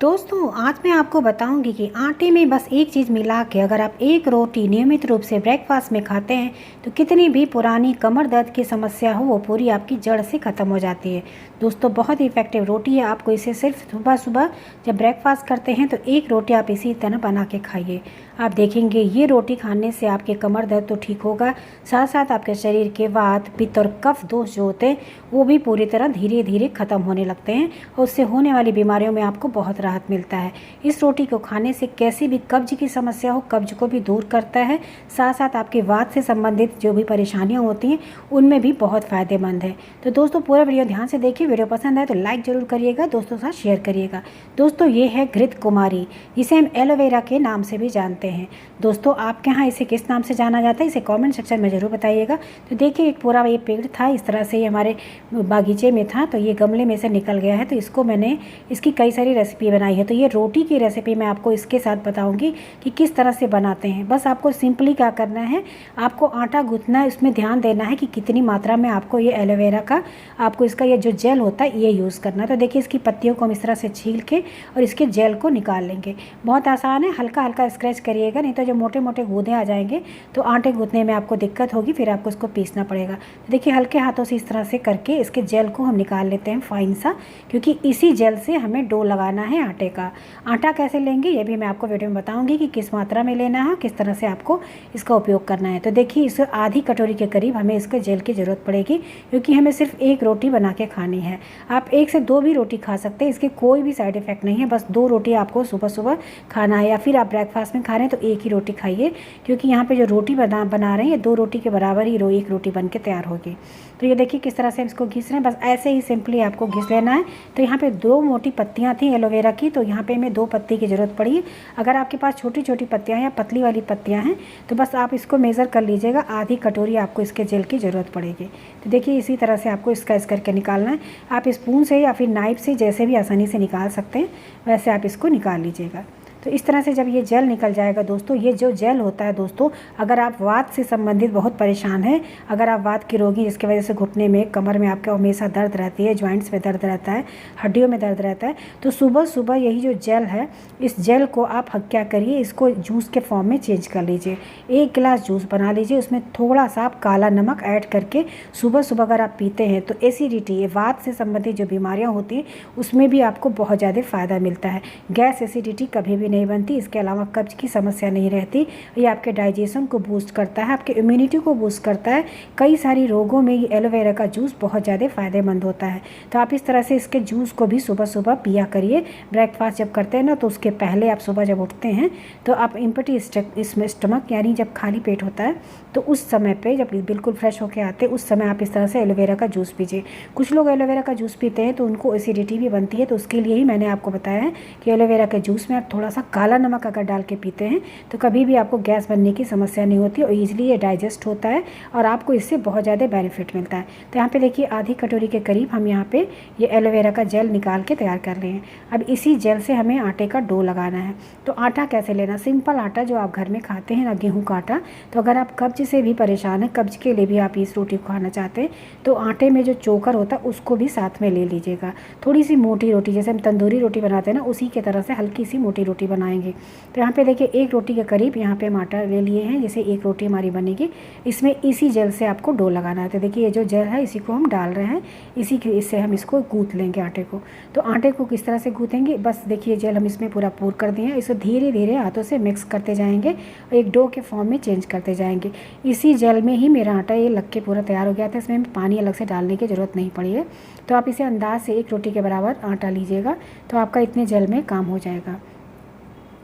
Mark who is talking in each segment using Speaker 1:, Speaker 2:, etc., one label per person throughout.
Speaker 1: दोस्तों आज मैं आपको बताऊंगी कि आटे में बस एक चीज़ मिला के अगर आप एक रोटी नियमित रूप से ब्रेकफास्ट में खाते हैं तो कितनी भी पुरानी कमर दर्द की समस्या हो वो पूरी आपकी जड़ से ख़त्म हो जाती है। दोस्तों बहुत ही इफेक्टिव रोटी है। आपको इसे सिर्फ सुबह सुबह जब ब्रेकफास्ट करते हैं तो एक रोटी आप इसी तरह बना के खाइए। आप देखेंगे ये रोटी खाने से आपके कमर दर्द तो ठीक होगा, साथ साथ आपके शरीर के वात पित्त और कफ दोष जो होते हैं वो भी पूरी तरह धीरे धीरे ख़त्म होने लगते हैं और उससे होने वाली बीमारियों में आपको बहुत राहत मिलता है। इस रोटी को खाने से कैसी भी कब्ज की समस्या हो कब्ज को भी दूर करता है, साथ साथ आपके वात से संबंधित जो भी परेशानियाँ होती हैं उनमें भी बहुत फ़ायदेमंद है। तो दोस्तों पूरा वीडियो ध्यान से देखिए। वीडियो पसंद आए तो लाइक ज़रूर करिएगा, दोस्तों के साथ शेयर करिएगा। दोस्तों ये है घृत कुमारी, जिसे हम एलोवेरा के नाम से भी जानते हैं। दोस्तों आपके यहाँ इसे किस नाम से जाना जाता है इसे कमेंट सेक्शन में ज़रूर बताइएगा। तो देखिए एक पूरा ये पेड़ था, इस तरह से ये हमारे बागीचे में था, तो ये गमले में से निकल गया है। तो इसको मैंने इसकी कई सारी रेसिपी बनाई है। तो ये रोटी की रेसिपी मैं आपको इसके साथ बताऊंगी कि किस तरह से बनाते हैं। बस आपको सिंपली क्या करना है, आपको आटा गूंथना है, उसमें ध्यान देना है कि कितनी मात्रा में आपको ये एलोवेरा का आपको इसका ये जो जेल होता है ये यूज़ करना है। तो देखिए इसकी पत्तियों को हम इस तरह से छील के और इसके जेल को निकाल लेंगे। बहुत आसान है, हल्का हल्का स्क्रैच करिएगा, नहीं तो जो मोटे मोटे गूंदे आ जाएंगे तो आटे गूंथने में आपको दिक्कत होगी, फिर आपको इसको पीसना पड़ेगा। तो देखिए हल्के हाथों से इस तरह से करके इसके जेल को हम निकाल लेते हैं फाइन सा, क्योंकि इसी जेल से हमें डो लगाना है आटे का। आटा कैसे लेंगे ये भी मैं आपको वीडियो में बताऊंगी कि किस मात्रा में लेना है, किस तरह से आपको इसका उपयोग करना है। तो देखिए इस आधी कटोरी के करीब हमें इसके जेल की ज़रूरत पड़ेगी, क्योंकि हमें सिर्फ एक रोटी बना के खानी है। आप एक से दो भी रोटी खा सकते हैं, इसके कोई भी साइड इफेक्ट नहीं है। बस दो रोटी आपको सुबह सुबह खाना है, या फिर आप ब्रेकफास्ट में खा रहे हैं तो एक ही रोटी खाइए, क्योंकि यहाँ पे जो रोटी बना रहे हैं ये दो रोटी के बराबर ही एक रोटी बन के तैयार होगी। तो ये देखिए किस तरह से हम इसको घिस रहे हैं, बस ऐसे ही सिंपली आपको घिस लेना है। तो यहाँ पे दो मोटी पत्तियाँ थी एलोवेरा की, तो यहाँ पे हमें दो पत्ती की ज़रूरत पड़ी। अगर आपके पास छोटी छोटी पत्तियाँ या पतली वाली पत्तियाँ हैं तो बस आप इसको मेज़र कर लीजिएगा, आधी कटोरी आपको इसके जेल की ज़रूरत पड़ेगी। तो देखिए इसी तरह से आपको इसका करके निकालना है। आप स्पून से या फिर नाइफ से जैसे भी आसानी से निकाल सकते हैं वैसे आप इसको निकाल लीजिएगा। तो इस तरह से जब ये जेल निकल जाएगा दोस्तों, ये जो जेल होता है दोस्तों, अगर आप वात से संबंधित बहुत परेशान हैं, अगर आप वात की रोगी जिसकी वजह से घुटने में कमर में आपके हमेशा दर्द रहती है, जॉइंट्स में दर्द रहता है, हड्डियों में दर्द रहता है, तो सुबह सुबह यही जो जेल है इस जेल को आप क्या करिए, इसको जूस के फॉर्म में चेंज कर लीजिए। एक गिलास जूस बना लीजिए, उसमें थोड़ा सा आप काला नमक ऐड करके सुबह सुबह अगर आप पीते हैं तो एसिडिटी, वात से संबंधित जो बीमारियाँ होती हैं उसमें भी आपको बहुत ज़्यादा फ़ायदा मिलता है। गैस एसिडिटी कभी भी नहीं बनती, इसके अलावा कब्ज की समस्या नहीं रहती। ये आपके डाइजेशन को बूस्ट करता है, आपके इम्यूनिटी को बूस्ट करता है। कई सारी रोगों में ये एलोवेरा का जूस बहुत ज़्यादा फ़ायदेमंद होता है। तो आप इस तरह से इसके जूस को भी सुबह सुबह पिया करिए। ब्रेकफास्ट जब करते हैं ना तो उसके पहले आप सुबह जब उठते हैं तो आप एम्प्टी इसमें स्टमक यानी जब खाली पेट होता है तो उस समय पे जब बिल्कुल फ्रेश होकर आते हैं उस समय आप इस तरह से एलोवेरा का जूस पीजिए। कुछ लोग एलोवेरा का जूस पीते हैं तो उनको एसिडिटी भी बनती है, तो उसके लिए ही मैंने आपको बताया है कि एलोवेरा के जूस में आप थोड़ा सा काला नमक अगर डाल के पीते हैं तो कभी भी आपको गैस बनने की समस्या नहीं होती और ईजिली ये डाइजेस्ट होता है और आपको इससे बहुत ज़्यादा बेनिफिट मिलता है। तो यहाँ पे देखिए आधी कटोरी के करीब हम यहाँ पे ये एलोवेरा का जेल निकाल के तैयार कर रहे हैं। अब इसी जेल से हमें आटे का डो लगाना है। तो आटा कैसे लेना, सिंपल आटा जो आप घर में खाते हैं ना, गेहूँ का आटा। तो अगर आप कब्ज से भी परेशान हैं, कब्ज के लिए भी आप इस रोटी को खाना चाहते हैं तो आटे में जो चोकर होता है उसको भी साथ में ले लीजिएगा। थोड़ी सी मोटी रोटी, जैसे हम तंदूरी रोटी बनाते हैं ना उसी के तरह से हल्की सी मोटी रोटी बनाएंगे। तो यहाँ पे देखिए एक रोटी के करीब यहाँ पे हम आटा ले लिए हैं, जैसे एक रोटी हमारी बनेगी। इसमें इसी जेल से आपको डो लगाना है। तो देखिए ये जो जेल है इसी को हम डाल रहे हैं, इससे हम इसको गूँथ लेंगे आटे को। तो आटे को किस तरह से गूँथेंगे, बस देखिए जेल हम इसमें पूरा पूर कर दिए हैं, इसे धीरे धीरे हाथों से मिक्स करते जाएंगे और एक डो के फॉर्म में चेंज करते जाएंगे। इसी जेल में ही मेरा आटा ये लग के पूरा तैयार हो गया था, इसमें पानी अलग से डालने की ज़रूरत नहीं पड़ी है। तो आप इसे अंदाज से एक रोटी के बराबर आटा लीजिएगा तो आपका इतने जेल में काम हो जाएगा।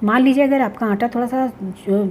Speaker 1: मान लीजिए अगर आपका आटा थोड़ा सा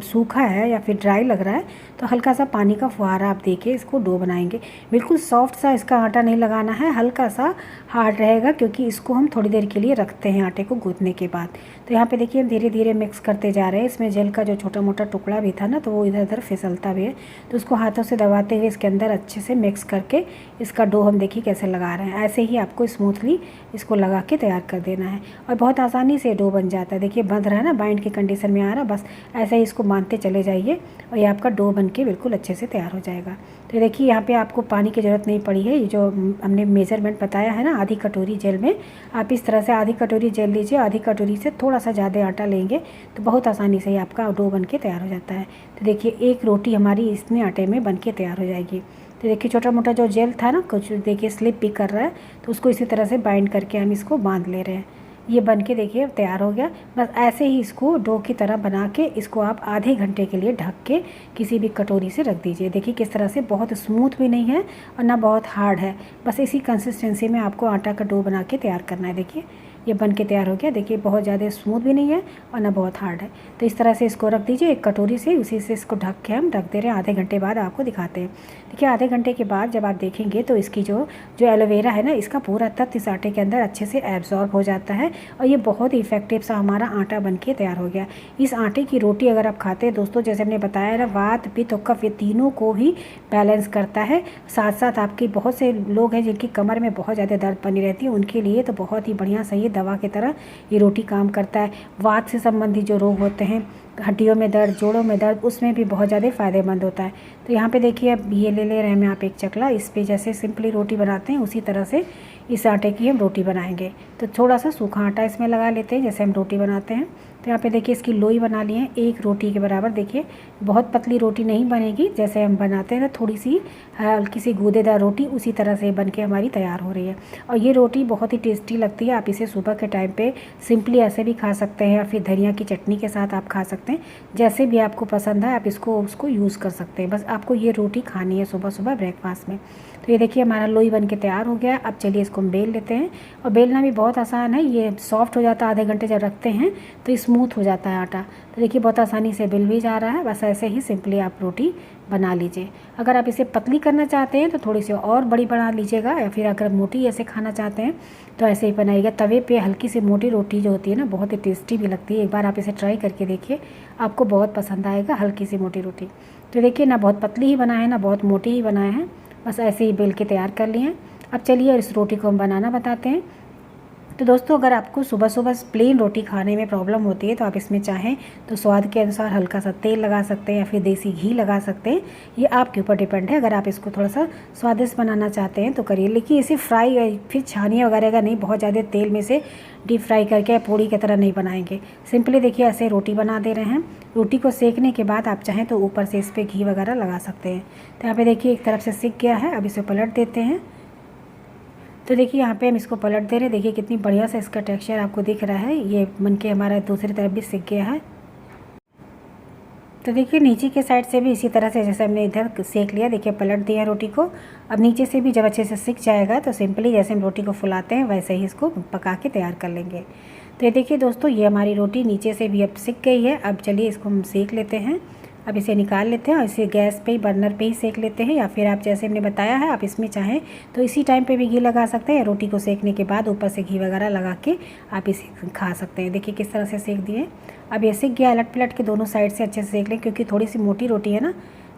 Speaker 1: सूखा है या फिर ड्राई लग रहा है तो हल्का सा पानी का फुहारा आप देके इसको डो बनाएंगे। बिल्कुल सॉफ्ट सा इसका आटा नहीं लगाना है, हल्का सा हार्ड रहेगा, क्योंकि इसको हम थोड़ी देर के लिए रखते हैं आटे को गूँथने के बाद। तो यहाँ पे देखिए हम धीरे धीरे मिक्स करते जा रहे हैं। इसमें जेल का जो छोटा मोटा टुकड़ा भी था ना तो वो इधर उधर फिसलता भी है, तो उसको हाथों से दबाते हुए इसके अंदर अच्छे से मिक्स करके इसका डो हम देखिए कैसे लगा रहे हैं। ऐसे ही आपको स्मूथली इसको लगा के तैयार कर देना है और बहुत आसानी से डो बन जाता है। देखिए बंध रहा है ना, बाइंड की कंडीशन में आ रहा, बस ऐसे ही इसको मानते चले जाइए और ये आपका डो बन के बिल्कुल अच्छे से तैयार हो जाएगा। तो देखिए यहाँ पे आपको पानी की ज़रूरत नहीं पड़ी है। ये जो हमने मेज़रमेंट बताया है ना, आधी कटोरी जेल में आप इस तरह से आधी कटोरी जेल लीजिए, आधी कटोरी से थोड़ा सा ज़्यादा आटा लेंगे तो बहुत आसानी से ही आपका डो बन के तैयार हो जाता है। तो देखिए एक रोटी हमारी इसमें आटे में बन के तैयार हो जाएगी। तो देखिए छोटा मोटा जो जेल था ना, कुछ देखिए स्लिप भी कर रहा है, तो उसको इसी तरह से बाइंड करके हम इसको बांध ले रहे हैं। ये बन के देखिए तैयार हो गया। बस ऐसे ही इसको डो की तरह बना के इसको आप आधे घंटे के लिए ढक के किसी भी कटोरी से रख दीजिए। देखिए किस तरह से बहुत स्मूथ भी नहीं है और ना बहुत हार्ड है, बस इसी कंसिस्टेंसी में आपको आटा का डो बना के तैयार करना है। देखिए ये बन के तैयार हो गया। देखिए बहुत ज़्यादा स्मूथ भी नहीं है और ना बहुत हार्ड है। तो इस तरह से इसको रख दीजिए एक कटोरी से, उसी से इसको ढक के हम रख दे रहे हैं। आधे घंटे बाद आपको दिखाते हैं। देखिए आधे घंटे के बाद जब आप देखेंगे तो इसकी जो एलोवेरा है ना, इसका पूरा तत्व इस आटे के अंदर अच्छे से एब्जॉर्ब हो जाता है और ये बहुत ही इफेक्टिव सा हमारा आटा बन के तैयार हो गया। इस आटे की रोटी अगर आप खाते हैं दोस्तों, जैसे हमने बताया ना, वात पित्त और कफ ये तीनों को ही बैलेंस करता है। साथ साथ आपके बहुत से लोग हैं जिनकी कमर में बहुत ज़्यादा दर्द बनी रहती है, उनके लिए तो बहुत ही बढ़िया सही दवा की तरह ये रोटी काम करता है। वात से संबंधित जो रोग होते हैं, हड्डियों में दर्द, जोड़ों में दर्द, उसमें भी बहुत ज़्यादा फ़ायदेमंद होता है। तो यहाँ पे देखिए अब ये ले रहे हैं आप एक चकला, इस पे जैसे सिंपली रोटी बनाते हैं उसी तरह से इस आटे की हम रोटी बनाएंगे। तो थोड़ा सा सूखा आटा इसमें लगा लेते हैं जैसे हम रोटी बनाते हैं। तो यहाँ पे देखिए इसकी लोई बना ली है एक रोटी के बराबर। देखिए बहुत पतली रोटी नहीं बनेगी, जैसे हम बनाते हैं ना थोड़ी सी हल्की सी गूदेदार रोटी, उसी तरह से बन के हमारी तैयार हो रही है। और ये रोटी बहुत ही टेस्टी लगती है। आप इसे सुबह के टाइम पे सिंपली ऐसे भी खा सकते हैं या फिर धनिया की चटनी के साथ आप खा सकते हैं, जैसे भी आपको पसंद है आप उसको यूज़ कर सकते हैं। बस आपको ये रोटी खानी है सुबह सुबह ब्रेकफास्ट में। तो ये देखिए हमारा लोई बन के तैयार हो गया। अब चलिए इसको हम बेल लेते हैं, और बेलना भी बहुत आसान है। ये सॉफ्ट हो जाता है आधे घंटे जब रखते हैं तो स्मूथ हो जाता है आटा। तो देखिए बहुत आसानी से बेल भी जा रहा है। बस ऐसे ही सिंपली आप रोटी बना लीजिए। अगर आप इसे पतली करना चाहते हैं तो थोड़ी सी और बड़ी बना लीजिएगा, या फिर अगर मोटी ऐसे खाना चाहते हैं तो ऐसे ही बनाइएगा। तवे पे हल्की सी मोटी रोटी जो होती है ना, बहुत ही टेस्टी भी लगती है। एक बार आप इसे ट्राई करके देखिए, आपको बहुत पसंद आएगा हल्की सी मोटी रोटी। तो देखिए ना बहुत पतली ही बनाए हैं ना बहुत मोटी ही बनाए हैं, बस ऐसे ही बेल के तैयार कर लिए हैं। अब चलिए इस रोटी को हम बनाना बताते हैं। तो दोस्तों अगर आपको सुबह सुबह प्लेन रोटी खाने में प्रॉब्लम होती है तो आप इसमें चाहें तो स्वाद के अनुसार हल्का सा तेल लगा सकते हैं या फिर देसी घी लगा सकते हैं, ये आपके ऊपर डिपेंड है। अगर आप इसको थोड़ा सा स्वादिष्ट बनाना चाहते हैं तो करिए, लेकिन इसे फ्राई फिर छानिए वगैरह का नहीं, बहुत ज़्यादा तेल में से डीप फ्राई करके पूड़ी की तरह नहीं बनाएंगे। सिंपली देखिए ऐसे रोटी बना दे रहे हैं। रोटी को सेकने के बाद आप चाहें तो ऊपर से इस पर घी वगैरह लगा सकते हैं। तो यहाँ पे देखिए एक तरफ से सिक गया है, अब इसे पलट देते हैं। तो देखिए यहाँ पे हम इसको पलट दे रहे हैं। देखिए कितनी बढ़िया सा इसका टेक्सचर आपको दिख रहा है, ये बनके हमारा दूसरी तरफ भी सिक गया है। तो देखिए नीचे के साइड से भी इसी तरह से जैसे हमने इधर सेक लिया, देखिए पलट दिया रोटी को। अब नीचे से भी जब अच्छे से सिक जाएगा तो सिंपली जैसे हम रोटी को फुलाते हैं वैसे ही इसको पका के तैयार कर लेंगे। तो ये देखिए दोस्तों ये हमारी रोटी नीचे से भी अब सिक गई है। अब चलिए इसको हम सेक लेते हैं। अब इसे निकाल लेते हैं और इसे गैस पे ही बर्नर पे ही सेक लेते हैं, या फिर आप जैसे हमने बताया है आप इसमें चाहें तो इसी टाइम पे भी घी लगा सकते हैं। रोटी को सेकने के बाद ऊपर से घी वगैरह लगा के आप इसे खा सकते हैं। देखिए किस तरह से सेक दिए। अब ये सिक गया, अलट पलट के दोनों साइड से अच्छे से सेक लें, क्योंकि थोड़ी सी मोटी रोटी है ना।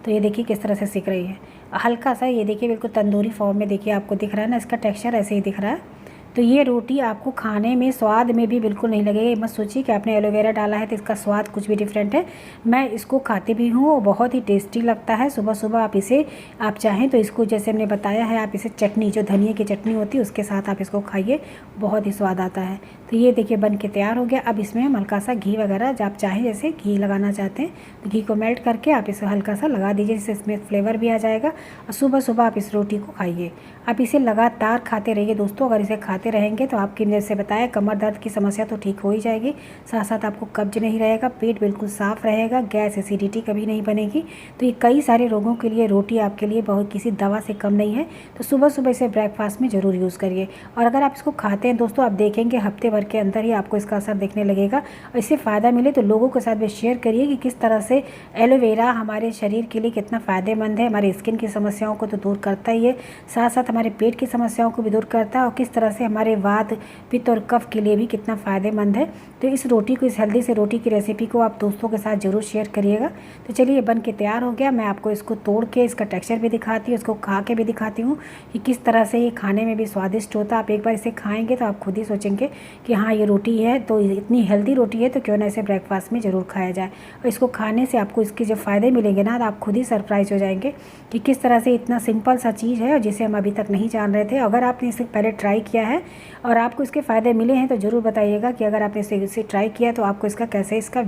Speaker 1: तो ये देखिए किस तरह से सिक रही है हल्का सा, ये देखिए बिल्कुल तंदूरी फॉर्म में देखिए आपको दिख रहा है ना, इसका टेक्स्चर ऐसे ही दिख रहा है। तो ये रोटी आपको खाने में स्वाद में भी बिल्कुल नहीं लगेगा। मत सोचिए कि आपने एलोवेरा डाला है तो इसका स्वाद कुछ भी डिफरेंट है। मैं इसको खाती भी हूँ और बहुत ही टेस्टी लगता है। सुबह सुबह आप इसे आप चाहें तो इसको जैसे हमने बताया है आप इसे चटनी जो धनिया की चटनी होती है उसके साथ आप इसको खाइए, बहुत ही स्वाद आता है। तो ये देखिए बन के तैयार हो गया। अब इसमें हम हल्का सा घी वगैरह जो आप चाहें जैसे घी लगाना चाहते हैं तो घी को मेल्ट करके आप इसे हल्का सा लगा दीजिए, जिससे इसमें फ्लेवर भी आ जाएगा। और सुबह सुबह आप इस रोटी को खाइए। आप इसे लगातार खाते रहिए दोस्तों। अगर इसे खाते रहेंगे तो आपकी जैसे बताया कमर दर्द की समस्या तो ठीक हो ही जाएगी, साथ साथ आपको कब्ज नहीं रहेगा, पेट बिल्कुल साफ़ रहेगा, गैस एसिडिटी कभी नहीं बनेगी। तो ये कई सारे रोगों के लिए रोटी आपके लिए बहुत किसी दवा से कम नहीं है। तो सुबह सुबह इसे ब्रेकफास्ट में ज़रूर यूज़ करिए। और अगर आप इसको खाते हैं दोस्तों आप देखेंगे हफ्ते भर के अंदर ही आपको इसका असर दिखने लगेगा। और इससे फ़ायदा मिले तो लोगों के साथ भी शेयर करिए कि किस तरह से एलोवेरा हमारे शरीर के लिए कितना फ़ायदेमंद है। हमारी स्किन की समस्याओं को तो दूर करता ही है, साथ साथ हमारे पेट की समस्याओं को भी दूर करता है, और किस तरह से हमारे वात, पित्त और कफ के लिए भी कितना फ़ायदेमंद है। तो इस रोटी को, इस हेल्दी से रोटी की रेसिपी को आप दोस्तों के साथ ज़रूर शेयर करिएगा। तो चलिए ये बन के तैयार हो गया। मैं आपको इसको तोड़ के इसका टेक्सचर भी दिखाती हूँ, इसको खा के भी दिखाती हूँ कि किस तरह से ये खाने में भी स्वादिष्ट होता है। आप एक बार इसे खाएँगे तो आप खुद ही सोचेंगे कि हाँ ये रोटी है तो इतनी हेल्दी रोटी है तो क्यों ना इसे ब्रेकफास्ट में ज़रूर खाया जाए। और इसको खाने से आपको इसके जो फ़ायदे मिलेंगे ना, तो आप खुद ही सरप्राइज़ हो जाएंगे कि किस तरह से इतना सिंपल सा चीज़ है और जिसे हम अभी तक नहीं जान रहे थे। अगर आपने इसे पहले ट्राई किया है और आपको इसके फ़ायदे मिले हैं तो ज़रूर बताइएगा कि अगर आपने इसे ट्राई किया तो आपको इसका कैसे इसका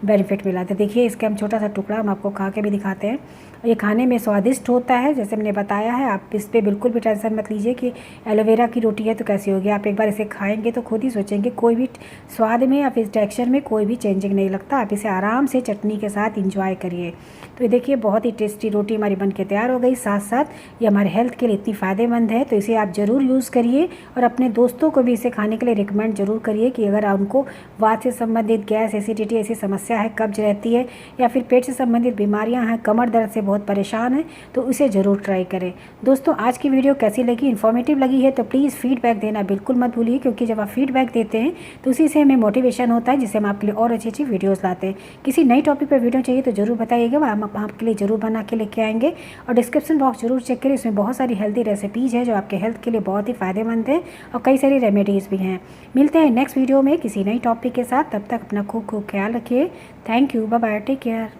Speaker 1: बेनिफिट मिला। तो देखिए इसके हम छोटा सा टुकड़ा हम आपको खा के भी दिखाते हैं। ये खाने में स्वादिष्ट होता है जैसे मैंने बताया है। आप इस पर बिल्कुल भी टेंशन मत लीजिए कि एलोवेरा की रोटी है तो कैसी होगी। आप एक बार इसे खाएंगे तो खुद ही सोचेंगे, कोई भी स्वाद में या फिर टेक्सचर में कोई भी चेंजिंग नहीं लगता। आप इसे आराम से चटनी के साथ इंजॉय करिए। तो ये देखिए बहुत ही टेस्टी रोटी हमारी बन के तैयार हो गई। साथ साथ ये हमारे हेल्थ के लिए इतनी फ़ायदेमंद है तो इसे आप ज़रूर यूज़ करिए और अपने दोस्तों को भी इसे खाने के लिए रिकमेंड ज़रूर करिए कि अगर उनको वात से संबंधित गैस, एसिडिटी ऐसी समस्या है, कब्ज रहती है या फिर पेट से संबंधित बीमारियां हैं, कमर दर्द से बहुत परेशान हैं तो इसे ज़रूर ट्राई करें। दोस्तों आज की वीडियो कैसी लगी, इन्फॉर्मेटिव लगी है तो प्लीज़ फीडबैक देना बिल्कुल मत भूलिए, क्योंकि जब आप फीडबैक देते हैं तो उसी से हमें मोटिवेशन होता है जिससे हम आपके लिए और अच्छी अच्छी वीडियोज़ लाते हैं। किसी नई टॉपिक पर वीडियो चाहिए तो ज़रूर बताइएगा, हम आपके लिए ज़रूर बना के लेके आएंगे। और डिस्क्रिप्शन बॉक्स जरूर चेक करें, इसमें बहुत सारी हेल्दी रेसिपीज़ है जो आपके हेल्थ के लिए बहुत ही फ़ायदेमंद है और कई सारी रेमेडीज़ भी हैं। मिलते हैं नेक्स्ट वीडियो में किसी नई टॉपिक के साथ, तब तक अपना खूब खूब ख्याल रखिए। Thank you, bye bye, take care.